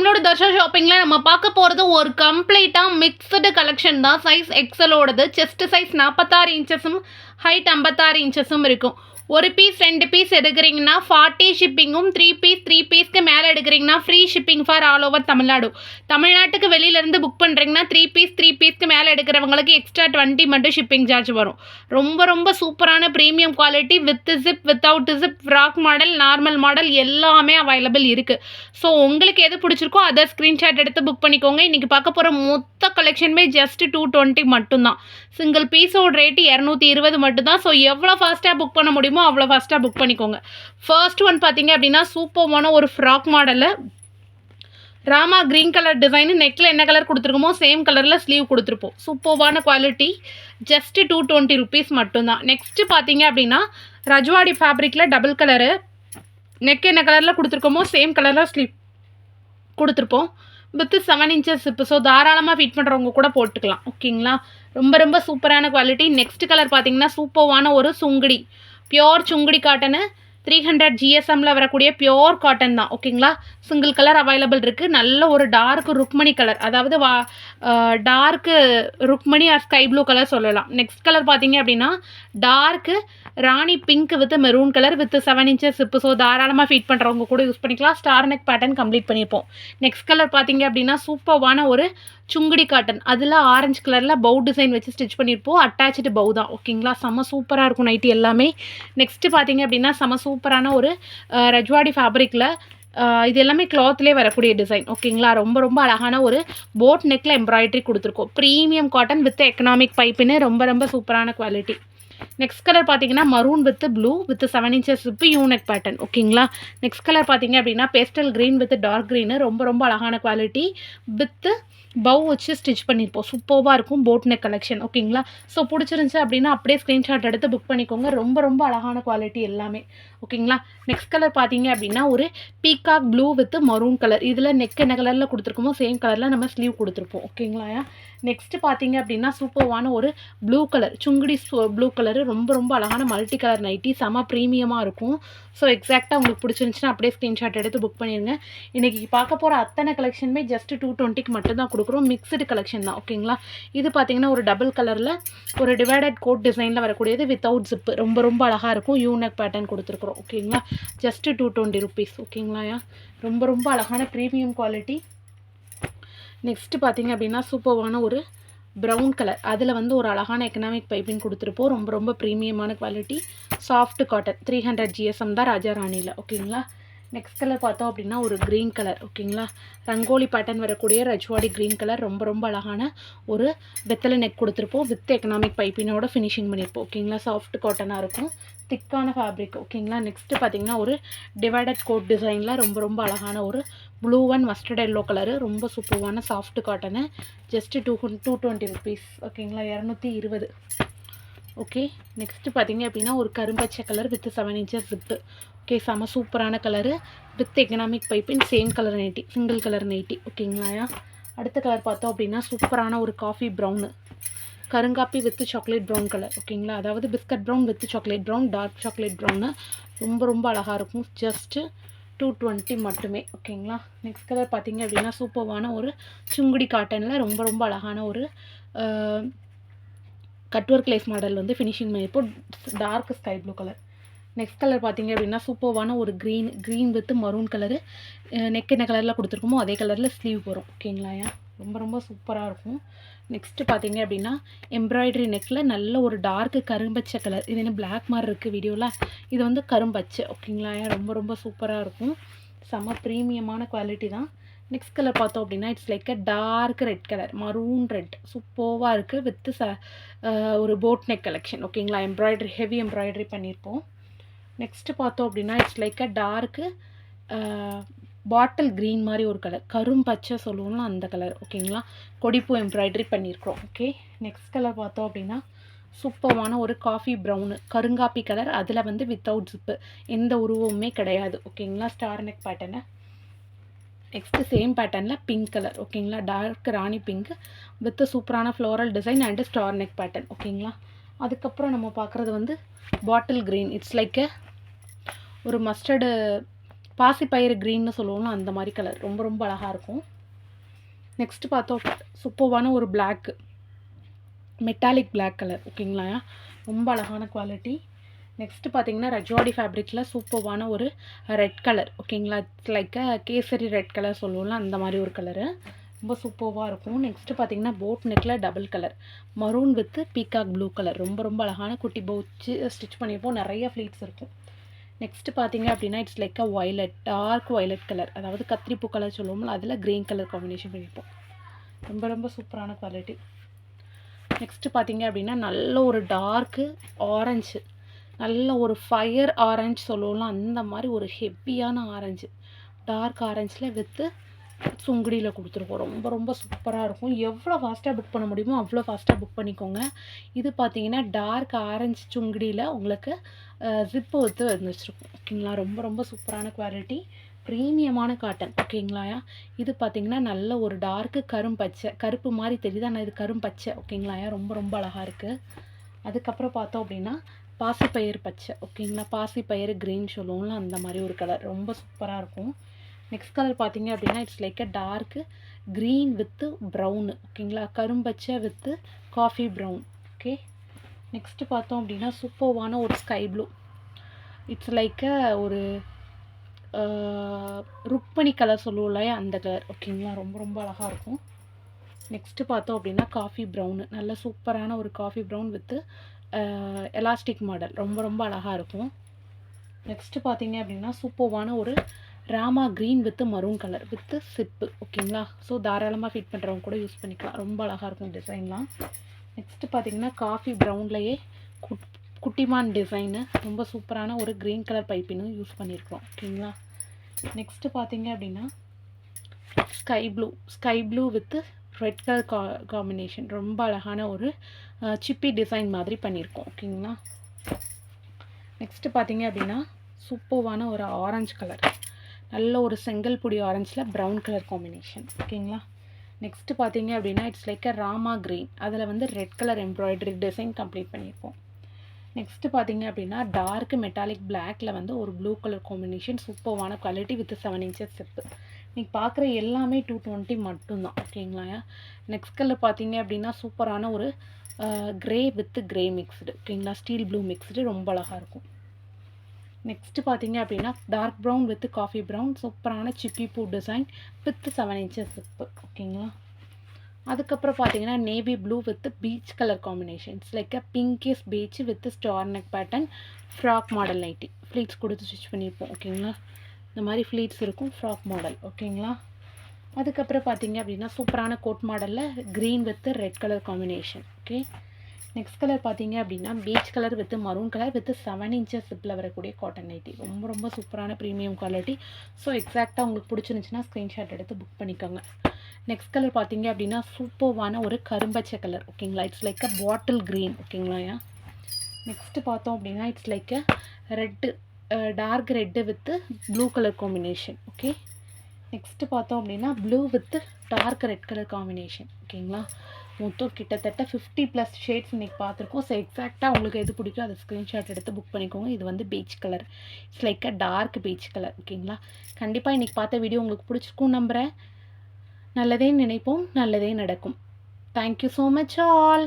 நம்மளோட தர்ஷா ஷாப்பிங்கில் நம்ம பார்க்க போகிறது ஒரு கம்ப்ளீட்டாக மிக்சடு கலெக்ஷன் தான். சைஸ் எக்ஸலோடது. செஸ்ட் சைஸ் 46 இன்ச்சஸும் ஹைட் 56 இன்ச்சஸும் இருக்கும். ஒரு பீஸ் 2 பீஸ் எடுக்கிறீங்கன்னா 40 ஷிப்பிங்கும், 3 பீஸ்க்கு மேலே எடுக்கிறீங்கன்னா free shipping for all over Tamil Nadu. தமிழ்நாட்டுக்கு வெளியிலேருந்து புக் பண்ணுறீங்கன்னா 3 பீஸ்க்கு மேலே எடுக்கிறவங்களுக்கு எக்ஸ்ட்ரா 20 மட்டும் ஷிப்பிங் சார்ஜ் வரும். ரொம்ப சூப்பரான premium quality with zip, without zip, frock model, normal model எல்லாமே அவைலபிள் இருக்குது. ஸோ உங்களுக்கு எது பிடிச்சிருக்கோ அதை ஸ்க்ரீன்ஷாட் எடுத்து புக் பண்ணிக்கோங்க. இன்றைக்கி பார்க்க போகிற மொத்த கலெக்ஷனுமே ஜஸ்ட் 220 மட்டும்தான். சிங்கிள் பீஸோட ரேட்டு 220 மட்டும்தான். ஸோ எவ்வளோ ஃபாஸ்ட்டாக புக் பண்ண முடியுமோ அவ்வளோ ஃபாஸ்ட்டாக புக் பண்ணிக்கோங்க. ஃபர்ஸ்ட் ஒன் பார்த்தீங்க அப்படின்னா சூப்பரான ஒரு ஃப்ராக் மாடலில் ராமா க்ரீன் கலர் டிசைனு. நெக்கில் என்ன கலர் கொடுத்துருக்கோமோ சேம் கலரில் ஸ்லீவ் கொடுத்துருப்போம். சூப்பரான குவாலிட்டி. ஜஸ்ட்டு 220 ருபீஸ் மட்டும்தான். நெக்ஸ்ட்டு பார்த்தீங்க அப்படின்னா ரஜ்வாடி ஃபேப்ரிக்கில் டபுள் கலரு. நெக் என்ன கலரில் கொடுத்துருக்கோமோ சேம் கலரில் ஸ்லீவ் கொடுத்துருப்போம். வித்து 7 இன்ச்சஸ் இப்போ. ஸோ தாராளமாக ஃபிட் பண்ணுறவங்க கூட போட்டுக்கலாம். ஓகேங்களா? ரொம்ப சூப்பரான குவாலிட்டி. நெக்ஸ்ட் கலர் பார்த்தீங்கன்னா சூப்பரான ஒரு சுங்குடி, பியோர் சுங்குடி காட்டனு. 300 GSMல வரக்கூடிய பியோர் காட்டன் தான். ஓகேங்களா? சிங்கிள் கலர் அவைலபிள் இருக்குது. நல்ல ஒரு டார்க் ருக்மணி கலர், அதாவது dark Rukmani or sky blue colour சொல்லலாம். நெக்ஸ்ட் கலர் பார்த்தீங்க அப்படின்னா dark Rani pink with maroon colour with 7 inches இப்போ. ஸோ தாராளமாக ஃபிட் பண்ணுறவங்க கூட யூஸ் பண்ணிக்கலாம். ஸ்டார் நெக் பேட்டர்ன் கம்ப்ளீட் பண்ணியிருப்போம். நெக்ஸ்ட் கலர் பார்த்தீங்க அப்படின்னா சூப்பரான ஒரு சுங்குடி காட்டன், அதில் ஆரஞ்சு கலரில் பவு டிசைன் வச்சு ஸ்டிச் பண்ணியிருப்போம். அட்டாச்சு பவு தான். ஓகேங்களா? செம்ம சூப்பராக இருக்கும் நைட்டி எல்லாமே. நெக்ஸ்ட்டு பார்த்தீங்க அப்படின்னா செம்ம சூப்பரான ஒரு ரஜ்வாடி ஃபேப்ரிக்கில் இது எல்லாமே கிளாத்லேயே வரக்கூடிய டிசைன். ஓகேங்களா? ரொம்ப அழகான ஒரு போட் நெக்கில் எம்ப்ராய்டரி கொடுத்துருக்கோம். ப்ரீமியம் காட்டன் வித் எக்கனாமிக் பைப்புன்னு ரொம்ப சூப்பரான குவாலிட்டி. நெக்ஸ்ட் கலர் பார்த்தீங்கன்னா maroon with blue with 7 inches with U neck pattern. ஓகேங்களா? நெக்ஸ்ட் கலர் பார்த்தீங்க அப்படின்னா pastel green with dark green. ரொம்ப அழகான குவாலிட்டி வித் பவு வச்சு ஸ்டிச் பண்ணியிருப்போம். சூப்பராக இருக்கும் போட் நெக் கலெக்ஷன். ஓகேங்களா? ஸோ பிடிச்சிருந்துச்சு அப்படின்னா அப்படியே ஸ்க்ரீன்ஷாட் எடுத்து புக் பண்ணிக்கோங்க. ரொம்ப அழகான குவாலிட்டி எல்லாமே. ஓகேங்களா? நெக்ஸ்ட் கலர் பார்த்தீங்க அப்படின்னா ஒரு peacock blue with maroon colour. இதில் நெக் என்ன கலரில் கொடுத்துருக்கோமோ சேம் கலரில் நம்ம ஸ்லீவ் கொடுத்துருப்போம். ஓகேங்களா? நெக்ஸ்ட்டு பார்த்தீங்க அப்படின்னா சூப்பரான ஒரு blue colour Sungudi blue colour. ரொம்ப அழகான மல்டி கலர் நைட்டி. செம ப்ரீமியமாக இருக்கும். ஸோ எக்ஸாக்டாக உங்களுக்கு பிடிச்சிருந்துச்சுன்னா அப்படியே ஸ்க்ரீன்ஷாட் எடுத்து புக் பண்ணிடுங்க. இன்றைக்கி பார்க்க போகிற அத்தனை கலெக்ஷனுமே ஜஸ்ட் 220க்கு மட்டும்தான் கொடுக்குறோம். மிக்சடு கலெக்ஷன் தான். ஓகேங்களா? இது பார்த்தீங்கன்னா ஒரு டபுள் கலரில் ஒரு டிவைடட் கோட் டிசைனில் வரக்கூடியது வித்தவுட் ஜிப்பு. ரொம்ப அழகாக இருக்கும். யூனெக் பேட்டர்ன் கொடுத்துருக்குறோம். ஓகேங்களா? Just 220 rupees. ஓகேங்களா? ரொம்ப அழகான ப்ரீமியம் குவாலிட்டி. நெக்ஸ்ட்டு பார்த்தீங்க அப்படின்னா சூப்பரான ஒரு ப்ரௌன் கலர், அதில் வந்து ஒரு அழகான எக்கனாமிக் பைப்பிங் கொடுத்துருப்போம். ரொம்ப ப்ரீமியமான குவாலிட்டி. சாஃப்ட் காட்டன் 300 GSM தான் ராஜா ராணியில். ஓகேங்களா? நெக்ஸ்ட் கலர் பார்த்தோம் அப்படின்னா ஒரு க்ரீன் கலர். ஓகேங்களா? ரங்கோலி பேட்டர்ன் வரக்கூடிய ரஜ்வாடி க்ரீன் கலர். ரொம்ப அழகான ஒரு வெத்தலை நெக் கொடுத்துருப்போம். வித் எக்கனாமிக் பைப்பினோட ஃபினிஷிங் பண்ணியிருப்போம். ஓகேங்களா? சாஃப்ட் காட்டனாக இருக்கும். திக்கான ஃபேப்ரிக். ஓகேங்களா? நெக்ஸ்ட்டு பார்த்தீங்கன்னா ஒரு டிவைடட் கோட் டிசைனில் ரொம்ப அழகான ஒரு blue and mustard yellow colour. ரொம்ப சூப்பரான சாஃப்ட் காட்டனு. Just 220 rupees. ஓகேங்களா? 220. ஓகே. நெக்ஸ்ட்டு பார்த்தீங்க அப்படின்னா ஒரு கரும்பச்சை colour with 7 inches zip. Okay. செம சூப்பரான கலரு வித் எக்கனாமிக் பைப்பின் same colour nighty, single colour nighty. ஓகேங்களா? அடுத்த கலர் பார்த்தோம் அப்படின்னா சூப்பரான ஒரு காஃபி ப்ரௌனு, கருங்காப்பி வித் சாக்லேட் ப்ரௌன் கலர். ஓகேங்களா? அதாவது biscuit brown with chocolate brown, dark chocolate brown. ரொம்ப அழகாக இருக்கும். ஜஸ்ட்டு 220 மட்டுமே. ஓகேங்களா? நெக்ஸ்ட் கலர் பார்த்தீங்க அப்படின்னா சூப்பரான ஒரு சுங்குடி காட்டனில் ரொம்ப அழகான ஒரு கட்வொர்க் லேஸ் மாடல் வந்து ஃபினிஷிங் பண்ணியிருப்போம். Dark sky blue colour. Next colour பார்த்தீங்க அப்படின்னா சூப்பரான ஒரு green with maroon colour. Neck என்ன கலரில் கொடுத்துருக்கோமோ அதே கலரில் ஸ்லீவ் வரும். ஓகேங்களா? ரொம்ப சூப்பராக இருக்கும். நெக்ஸ்ட்டு பார்த்தீங்க அப்படின்னா எம்ப்ராய்டரி நெக்கில் நல்ல ஒரு டார்க்கு கரும்பச்சை கலர். இது என்ன பிளாக் மாதிரி இருக்குது வீடியோவில், இது வந்து கரும்பச்சை. ஓகேங்களா? ரொம்ப சூப்பராக இருக்கும். செம்ம ப்ரீமியமான குவாலிட்டி தான். நெக்ஸ்ட் கலர் பார்த்தோம் அப்படின்னா it's like a dark red colour, maroon red. சூப்பராக இருக்குது வித்து ஒரு போட் நெக் கலெக்ஷன். ஓகேங்களா? எம்ப்ராய்டரி, ஹெவி எம்ப்ராய்டரி பண்ணியிருப்போம். நெக்ஸ்ட்டு பார்த்தோம் அப்படின்னா it's like a dark bottle green மாதிரி ஒரு கலர், கரும்பச்சை சொல்லுவோம்னா அந்த கலர். ஓகேங்களா? கொடிப்பூ எம்ப்ராய்டரி பண்ணியிருக்கிறோம். ஓகே. நெக்ஸ்ட் கலர் பார்த்தோம் அப்படின்னா சூப்பரான ஒரு காஃபி ப்ரௌனு, கருங்காப்பி கலர். அதில் வந்து வித்தவுட் ஜிப்பு, எந்த உருவமுமே கிடையாது. ஓகேங்களா? Star neck pattern. Next same பேட்டர்னில் பிங்க் கலர். ஓகேங்களா? டார்க் ராணி பிங்க் வித் சூப்பரான floral design and star neck pattern. ஓகேங்களா? அதுக்கப்புறம் நம்ம பார்க்குறது வந்து பாட்டில் க்ரீன். இட்ஸ் லைக் ஒரு மஸ்டர்டு பாசிப்பயிறு க்ரீன்னு சொல்லுவோம்ல அந்த மாதிரி கலர். ரொம்ப ரொம்ப அழகாக இருக்கும். நெக்ஸ்ட்டு பார்த்தோம் சூப்பர்வான ஒரு பிளாக்கு, மெட்டாலிக் பிளாக் கலர். ஓகேங்களா, ரொம்ப அழகான குவாலிட்டி. நெக்ஸ்ட்டு பார்த்தீங்கன்னா ரஜ்வாடி ஃபேப்ரிக்கில் சூப்பர்வான ஒரு ரெட் கலர். ஓகேங்களா, it's like kesari red colour சொல்லுவோம்ல அந்த மாதிரி ஒரு கலரு. ரொம்ப சூப்பர்வாக இருக்கும். நெக்ஸ்ட்டு பார்த்தீங்கன்னா போட் நெக்கில் double colour, maroon with peacock blue colour. ரொம்ப ரொம்ப அழகான குட்டி பவுச்சு ஸ்டிச் பண்ணியிருப்போம். நிறைய ஃப்ளீட்ஸ் இருக்கும். நெக்ஸ்ட்டு பார்த்தீங்க அப்படின்னா it's like violet, dark violet colour, அதாவது கத்திரிப்பூ கலர் சொல்லுவோம்ல அதில் க்ரீன் கலர் காம்பினேஷன் பண்ணியிருப்போம். ரொம்ப ரொம்ப சூப்பரான குவாலிட்டி. நெக்ஸ்ட்டு பார்த்தீங்க அப்படின்னா நல்ல ஒரு டார்க்கு ஆரஞ்சு, நல்ல ஒரு ஃபயர் ஆரஞ்சு சொல்லுவோம்ல அந்த மாதிரி ஒரு ஹெவியான ஆரஞ்சு, டார்க் ஆரஞ்சில் வித்து சுங்குடியில் கொடுத்துருக்கோம். ரொம்ப ரொம்ப சூப்பராக இருக்கும். எவ்வளோ ஃபாஸ்ட்டாக புக் பண்ண முடியுமோ அவ்வளோ ஃபாஸ்ட்டாக புக் பண்ணிக்கோங்க. இது பார்த்தீங்கன்னா டார்க் ஆரஞ்சு சுங்குடியில் உங்களுக்கு ஜிப்பு வித்து வந்துச்சிருக்கும். ஓகேங்களா, ரொம்ப ரொம்ப சூப்பரான குவாலிட்டி, ப்ரீமியமான காட்டன். ஓகேங்களா, இது பார்த்தீங்கன்னா நல்ல ஒரு டார்க்கு கரும்பச்சை, கருப்பு மாதிரி தெரியுது ஆனால் இது கரும்பச்சை. ஓகேங்களா, ரொம்ப ரொம்ப அழகாக இருக்குது. அதுக்கப்புறம் பார்த்தோம் அப்படின்னா பாசிப்பயிறு பச்சை. ஓகேங்களா, பாசிப்பயிறு க்ரீன் சொல்லுவோம்ல அந்த மாதிரி ஒரு கலர். ரொம்ப சூப்பராக இருக்கும். நெக்ஸ்ட் கலர் பார்த்தீங்க அப்படின்னா it's like dark green with brown. ஓகேங்களா, கரும்பச்சை with coffee brown. Okay, next பார்த்தோம் அப்படின்னா சூப்பர்வான ஒரு ஸ்கை ப்ளூ, இட்ஸ் லைக் ஒரு ருக்மணி கலர் சொல்லுவோம் இல்லையா அந்த கலர். ஓகேங்களா, ரொம்ப ரொம்ப அழகாக இருக்கும். நெக்ஸ்ட்டு பார்த்தோம் அப்படின்னா காஃபி ப்ரௌனு, நல்ல சூப்பரான ஒரு coffee brown with elastic model. ரொம்ப ரொம்ப அழகாக இருக்கும். நெக்ஸ்ட்டு பார்த்தீங்க அப்படின்னா சூப்பர்வான ஒரு Rama green with maroon colour with zip. ஓகேங்களா, ஸோ தாராளமாக ஃபிட் பண்ணுறவங்க கூட யூஸ் பண்ணிக்கலாம். ரொம்ப அழகாக இருக்கும் டிசைன்லாம். நெக்ஸ்ட்டு பார்த்தீங்கன்னா காஃபி ப்ரௌன்லேயே குட்டிமான் டிசைனு, ரொம்ப சூப்பரான ஒரு க்ரீன் கலர் பைப்பினும் யூஸ் பண்ணியிருக்கோம். ஓகேங்களா, நெக்ஸ்ட்டு பார்த்தீங்க அப்படின்னா sky blue with red colour combination. ரொம்ப அழகான ஒரு சிப்பி டிசைன் மாதிரி பண்ணியிருக்கோம். ஓகேங்களா, நெக்ஸ்ட்டு பார்த்தீங்க அப்படின்னா சூப்பர்வான ஒரு ஆரஞ்சு கலர், நல்ல ஒரு செங்கல் பொடி ஆரஞ்சில் ப்ரௌன் கலர் காம்பினேஷன். ஓகேங்களா, நெக்ஸ்ட்டு பார்த்தீங்க அப்படின்னா இட்ஸ் லைக் ராமா க்ரீன், அதில் வந்து red colour embroidery design complete பண்ணியிருக்கோம். நெக்ஸ்ட்டு பார்த்தீங்க அப்படின்னா டார்க் மெட்டாலிக் பிளாக்ல வந்து ஒரு ப்ளூ கலர் காம்பினேஷன், சூப்பர்வான குவாலிட்டி வித் 7 inches ஸ்டெப்பு. நீங்கள் பார்க்குற எல்லாமே 220 மட்டும்தான். ஓகேங்களா, நெக்ஸ்ட் கலர் பார்த்தீங்க அப்படின்னா சூப்பரான ஒரு கிரே வித் கிரே மிக்ஸ்டு. ஓகேங்களா, ஸ்டீல் ப்ளூ மிக்ஸ்டு, ரொம்ப அழகாக இருக்கும். நெக்ஸ்ட்டு பார்த்தீங்க அப்படின்னா dark brown with coffee brown, சூப்பரான சிப்பி பூ டிசைன் வித் 7 inches ஸ்டெப்பு. ஓகேங்களா, அதுக்கப்புறம் பார்த்தீங்கன்னா navy blue with peach colour combination, it's like pinkish beach with star neck pattern, frock model nightie, fleets கொடுத்து ஸ்டிச் பண்ணியிருப்போம். ஓகேங்களா, இந்த மாதிரி ஃப்ளீட்ஸ் இருக்கும், ஃப்ராக் மாடல். ஓகேங்களா, அதுக்கப்புறம் பார்த்தீங்க அப்படின்னா சூப்பரான கோட் மாடலில் green with red colour combination. Okay, next colour பார்த்தீங்க அப்படின்னா peach colour with maroon colour with 7 inches ஜிப்பில் வரக்கூடிய காட்டன் நைட்டி. ரொம்ப ரொம்ப சூப்பரான ப்ரீமியம் குவாலிட்டி. ஸோ எக்ஸாக்டாக உங்களுக்கு பிடிச்சிருந்துச்சுன்னா ஸ்க்ரீன்ஷாட் எடுத்து புக் பண்ணிக்கோங்க. நெக்ஸ்ட் கலர் பார்த்தீங்க அப்படின்னா சூப்பர்வான ஒரு கரும்பச்சை கலர். ஓகேங்களா, it's like a bottle green. ஓகேங்களா, நெக்ஸ்ட்டு பார்த்தோம் அப்படின்னா it's like a red, dark red with blue colour combination. Okay, next பார்த்தோம் அப்படின்னா blue with dark red colour combination. ஓகேங்களா, மொத்தம் கிட்டத்தட்ட 50+ ஷேட்ஸ் இன்றைக்கி பார்த்துருக்கோம். ஸோ எக்ஸாக்டாக உங்களுக்கு எது பிடிக்கும் அதை ஸ்க்ரீன்ஷாட் எடுத்து புக் பண்ணிக்கோங்க. இது வந்து peach colour, it's like a dark peach colour. ஓகேங்களா, கண்டிப்பாக இன்றைக்கி பார்த்த வீடியோ உங்களுக்கு பிடிச்சிருக்கும் நம்புகிறேன். நல்லதே நினைப்போம், நல்லதே நடக்கும். Thank you so much all.